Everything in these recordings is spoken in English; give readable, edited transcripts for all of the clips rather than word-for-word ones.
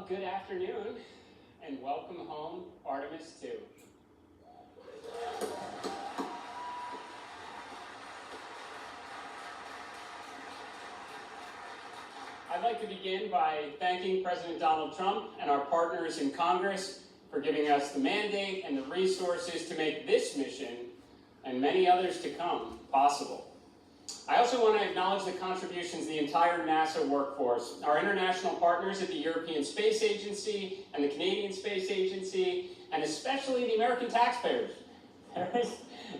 Well, good afternoon, and welcome home, Artemis 2. I'd like to begin by thanking President Donald Trump and our partners in Congress for giving us the mandate and the resources to make this mission, and many others to come, possible. I also want to acknowledge the contributions of the entire NASA workforce, our international partners at the European Space Agency and the Canadian Space Agency, and especially the American taxpayers.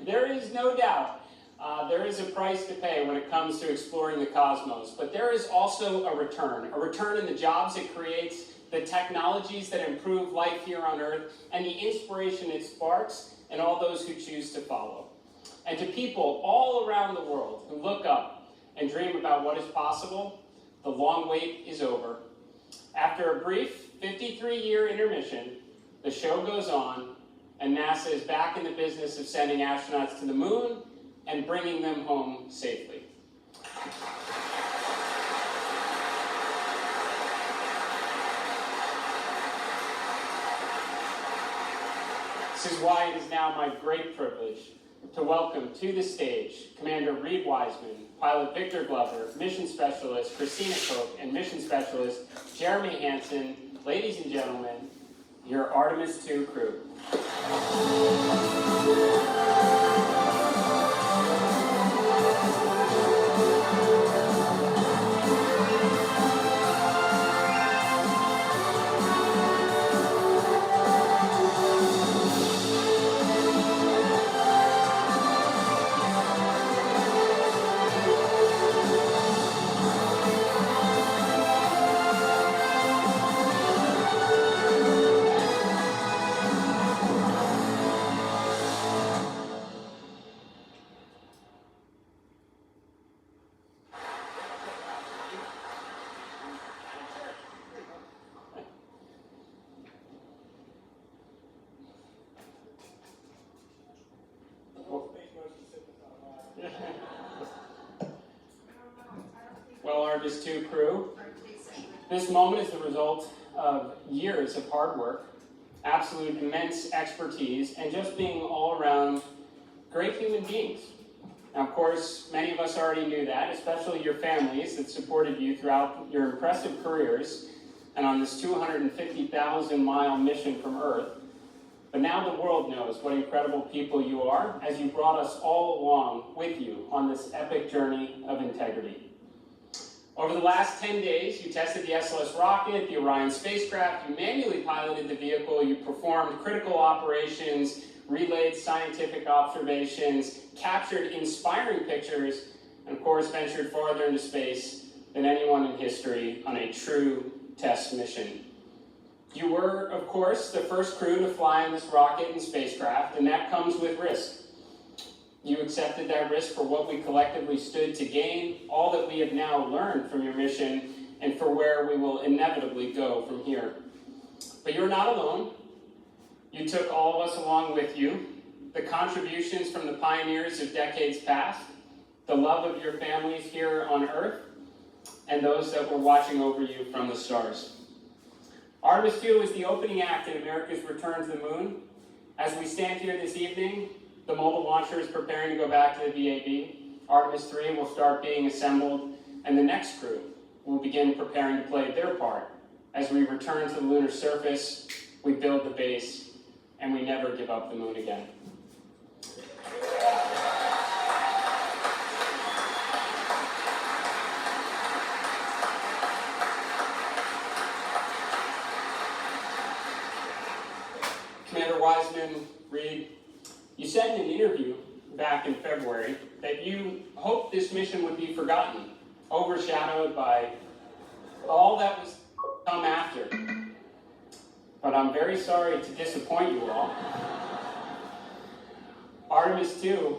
There is no doubt there is a price to pay when it comes to exploring the cosmos, but there is also a return in the jobs it creates, the technologies that improve life here on Earth, and the inspiration it sparks in all those who choose to follow. And to people all around the world who look up and dream about what is possible, the long wait is over. After a brief 53-year intermission, the show goes on, and NASA is back in the business of sending astronauts to the moon and bringing them home safely. This is why it is now my great privilege to welcome to the stage Commander Reed Wiseman, Pilot Victor Glover, Mission Specialist Christina Koch, and Mission Specialist Jeremy Hansen. Ladies and gentlemen, your Artemis 2 crew. Well, Artemis 2 crew, this moment is the result of years of hard work, absolute immense expertise, and just being all around great human beings. Now, of course, many of us already knew that, especially your families that supported you throughout your impressive careers and on this 250,000-mile mission from Earth. But now the world knows what incredible people you are as you brought us all along with you on this epic journey of integrity. Over the last 10 days, you tested the SLS rocket, the Orion spacecraft, you manually piloted the vehicle, you performed critical operations, relayed scientific observations, captured inspiring pictures, and of course ventured farther into space than anyone in history on a true test mission. You were, of course, the first crew to fly on this rocket and spacecraft, and that comes with risk. You accepted that risk for what we collectively stood to gain, all that we have now learned from your mission, and for where we will inevitably go from here. But you're not alone. You took all of us along with you, the contributions from the pioneers of decades past, the love of your families here on Earth, and those that were watching over you from the stars. Artemis 2 is the opening act in America's return to the moon. As we stand here this evening, the mobile launcher is preparing to go back to the VAB. Artemis 3 will start being assembled, and the next crew will begin preparing to play their part. As we return to the lunar surface, we build the base, and we never give up the moon again. Commander Wiseman, Reed, you said in an interview back in February that you hoped this mission would be forgotten, overshadowed by all that was come after. But I'm very sorry to disappoint you all. Artemis 2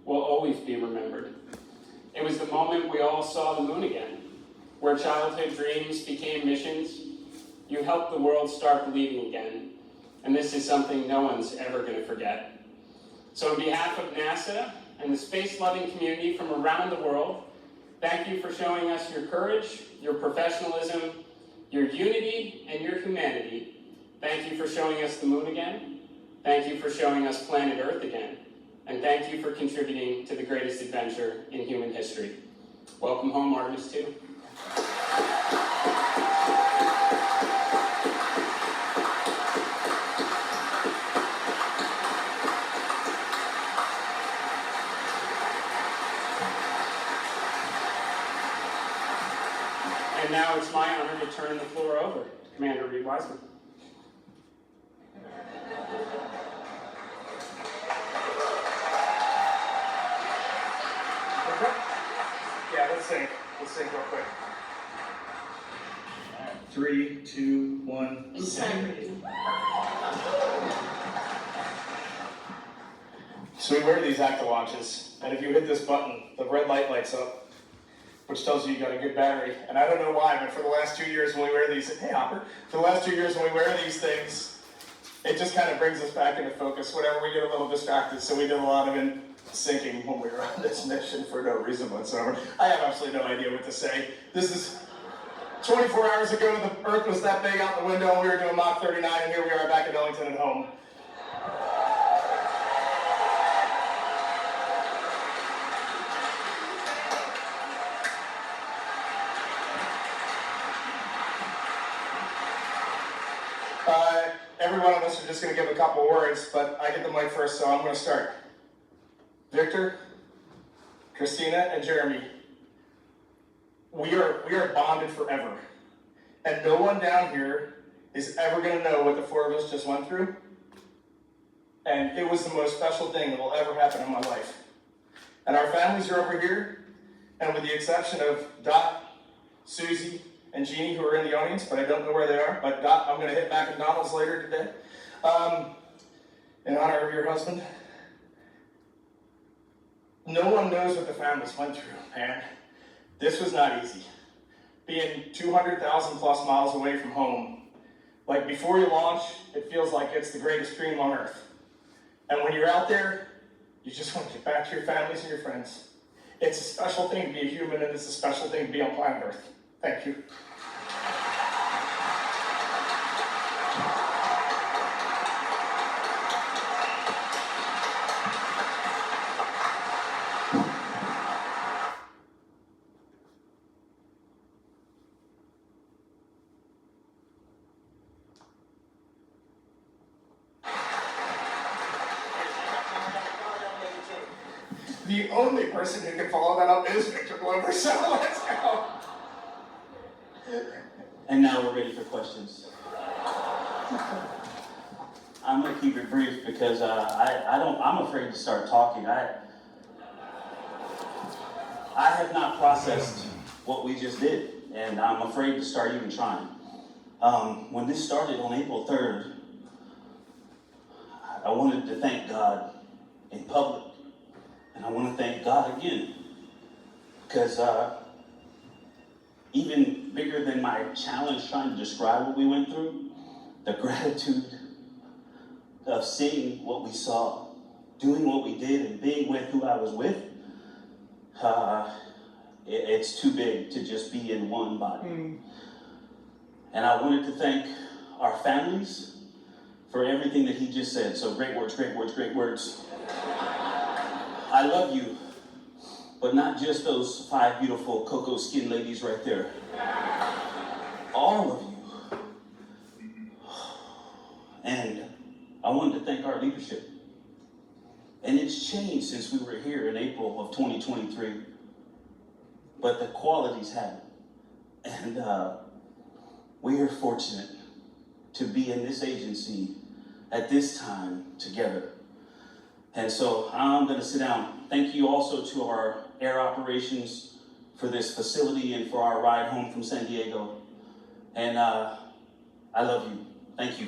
will always be remembered. It was the moment we all saw the moon again, where childhood dreams became missions. You helped the world start believing again, and this is something no one's ever going to forget. So on behalf of NASA and the space-loving community from around the world, thank you for showing us your courage, your professionalism, your unity and your humanity. Thank you for showing us the moon again. Thank you for showing us planet Earth again. And thank you for contributing to the greatest adventure in human history. Welcome home, Artemis 2. And now it's my honor to turn the floor over to Commander Reed Wiseman. Yeah, let's sing. Let's sing real quick. 3, 2, 1. Integrity. So we wear these Acta watches, and if you hit this button, the red light lights up, which tells you got a good battery. And I don't know why, but for the last 2 years when we wear these, hey Hopper, for the last 2 years when we wear these things, it just kind of brings us back into focus whenever we get a little distracted. So we did a lot of syncing when we were on this mission for no reason whatsoever. I have absolutely no idea what to say. This is 24 hours ago, the Earth was that big out the window, and we were doing Mach 39, and here we are back in Ellington at home. Every one of us are just going to give a couple words, but I get the mic first, so I'm going to start. Victor, Christina, and Jeremy, we are bonded forever. And no one down here is ever going to know what the four of us just went through. And it was the most special thing that will ever happen in my life. And our families are over here, and with the exception of Dot, Susie, and Jeannie, who are in the audience, but I don't know where they are. But Dot, I'm going to hit Mac McDonald's later today, in honor of your husband. No one knows what the families went through, man. This was not easy. Being 200,000 plus miles away from home, like before you launch, it feels like it's the greatest dream on earth. And when you're out there, you just want to get back to your families and your friends. It's a special thing to be a human, and it's a special thing to be on planet Earth. Thank you. The only person who can follow that up is Victor Glover, so let's go. And now we're ready for questions. I'm gonna keep it brief because I'm afraid to start talking. I have not processed what we just did, and I'm afraid to start even trying. When this started on April 3rd, I wanted to thank God in public, and I want to thank God again, because even bigger than my challenge trying to describe what we went through, the gratitude of seeing what we saw, doing what we did, and being with who I was with, it's too big to just be in one body. And I wanted to thank our families for everything that he just said. So great words, great words, great words. I love you, but not just those 5 beautiful cocoa skin ladies right there. All of you. And I wanted to thank our leadership. And it's changed since we were here in April of 2023. But the qualities haven't. And we are fortunate to be in this agency at this time together. And so I'm going to sit down. Thank you also to our air operations for this facility and for our ride home from San Diego. And I love you. Thank you.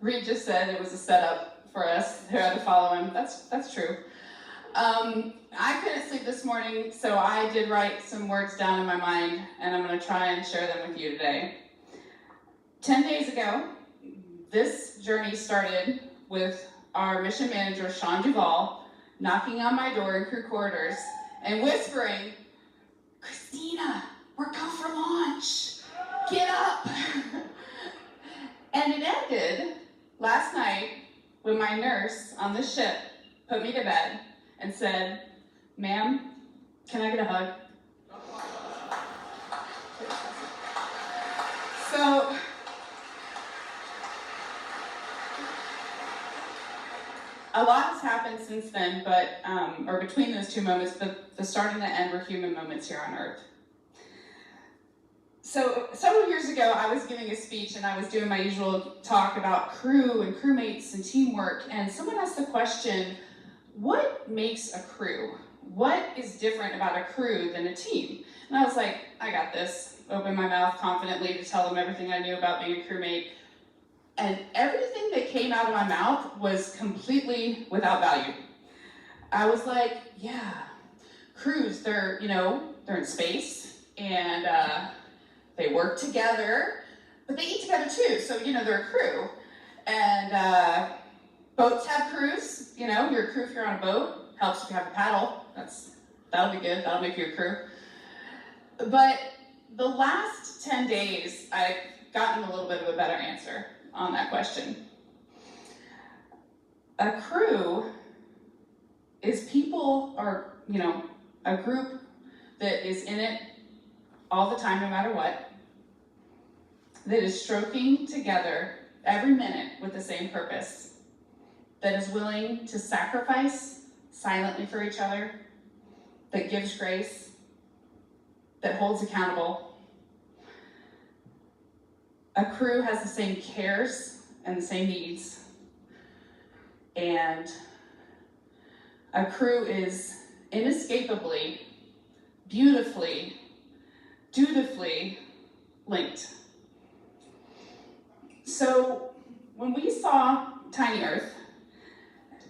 Reed just said it was a setup for us who had to follow him. That's true. I couldn't sleep this morning, so I did write some words down in my mind, and I'm going to try and share them with you today. 10 days ago, this journey started with our mission manager, Sean Duvall, knocking on my door in crew quarters and whispering, "Christina, we're go for launch. Get up." And it ended last night when my nurse on the ship put me to bed and said, "Ma'am, can I get a hug?" So, a lot has happened since then, but or between those two moments, but the start and the end were human moments here on Earth. So several years ago, I was giving a speech and I was doing my usual talk about crew and crewmates and teamwork, and someone asked the question, what makes a crew? What is different about a crew than a team? And I was like, I got this. Opened my mouth confidently to tell them everything I knew about being a crewmate. And everything that came out of my mouth was completely without value. I was like, yeah, crews, they're in space, and they work together, but they eat together too, so, they're a crew. And boats have crews, you're a crew if you're on a boat. Helps if you have a paddle. That'll be good, that'll make you a crew. But the last 10 days, I've gotten a little bit of a better answer on that question. A crew is people, or, a group that is in it all the time, no matter what, that is stroking together every minute with the same purpose, that is willing to sacrifice silently for each other, that gives grace, that holds accountable. A crew has the same cares and the same needs, and a crew is inescapably, beautifully, dutifully linked. So when we saw Tiny Earth,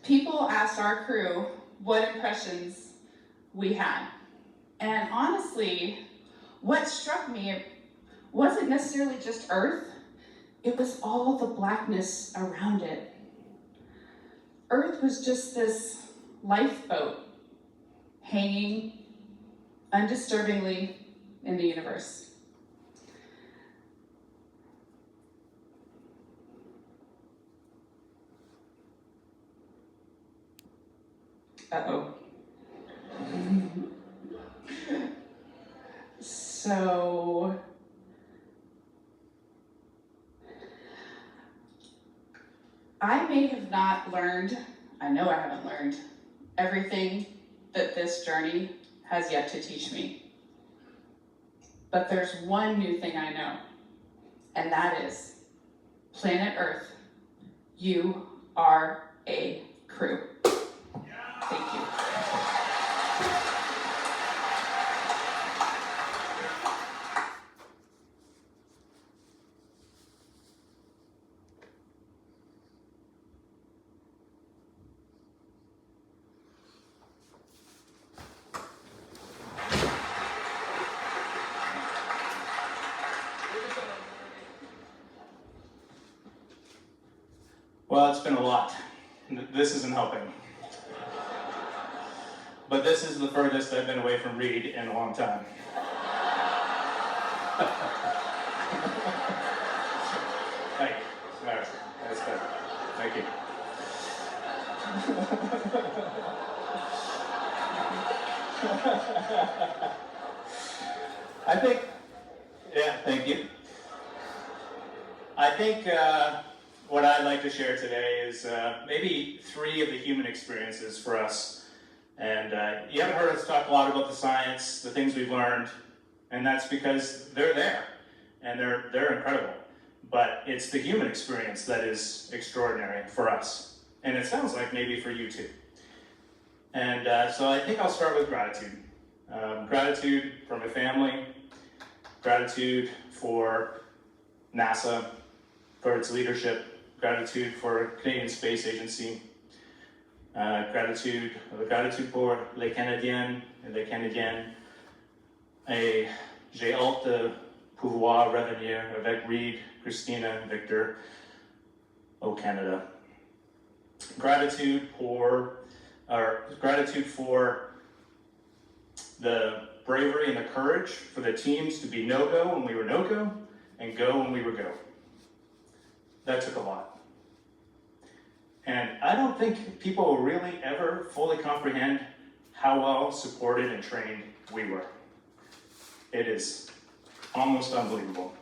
people asked our crew what impressions we had. And honestly, what struck me, it wasn't necessarily just Earth, it was all the blackness around it. Earth was just this lifeboat hanging undisturbingly in the universe. Uh-oh. So, I may have not learned, I know I haven't learned, everything that this journey has yet to teach me. But there's one new thing I know, and that is, planet Earth, you are a crew. Thank you. Well, it's been a lot. This isn't helping. But this is the furthest I've been away from Reed in a long time. Thank you. Sorry. That's good. Thank you. Thank you. I think what I'd like to share today is maybe 3 of the human experiences for us. And you haven't heard us talk a lot about the science, the things we've learned, and that's because they're there, and they're incredible. But it's the human experience that is extraordinary for us, and it sounds like maybe for you too. And so I think I'll start with gratitude. Gratitude for my family, gratitude for NASA, for its leadership, gratitude for Canadian Space Agency, Gratitude pour les Canadiens et les Canadiennes. Et j'ai hâte de pouvoir revenir avec Reed, Christina, Victor au Canada. Gratitude for the bravery and the courage for the teams to be no-go when we were no-go and go when we were go. That took a lot. And I don't think people will really ever fully comprehend how well supported and trained we were. It is almost unbelievable.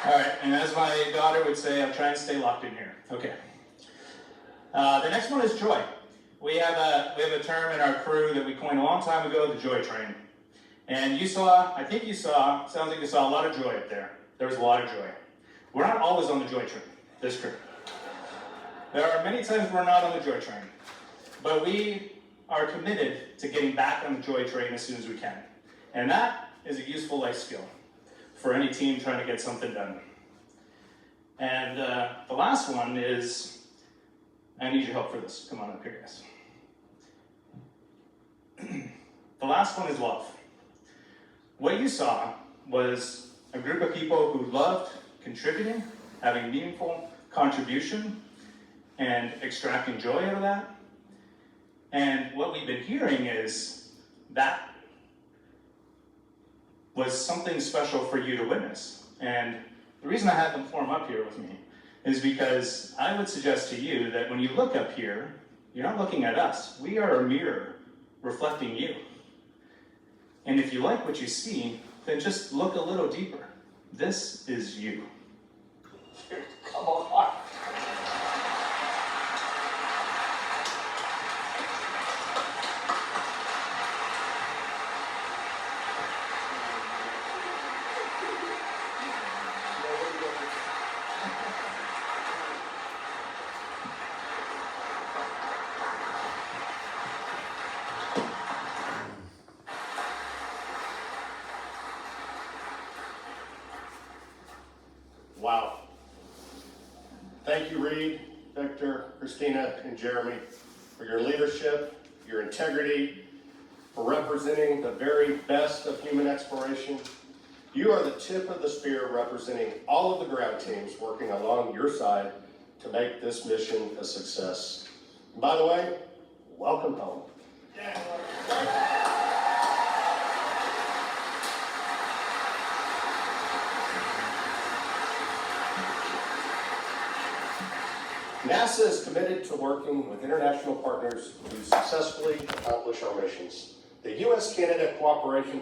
All right, and as my daughter would say, I'm trying to stay locked in here. Okay. The next one is joy. We have a term in our crew that we coined a long time ago, the joy train. And sounds like you saw a lot of joy up there. There was a lot of joy. We're not always on the joy train, this crew. There are many times we're not on the joy train, but we are committed to getting back on the joy train as soon as we can. And that is a useful life skill for any team trying to get something done. And the last one is, I need your help for this. Come on up here, guys. The last one is love. What you saw was a group of people who loved contributing, having meaningful contribution, and extracting joy out of that. And what we've been hearing is that was something special for you to witness. And the reason I had them form up here with me is because I would suggest to you that when you look up here, you're not looking at us. We are a mirror reflecting you. And if you like what you see, then just look a little deeper. This is you. Come on. Wow. Thank you, Reed, Victor, Christina, and Jeremy, for your leadership, your integrity, for representing the very best of human exploration. You are the tip of the spear representing all of the ground teams working along your side to make this mission a success. And by the way, welcome home. NASA is committed to working with international partners to successfully accomplish our missions. The U.S.-Canada Cooperation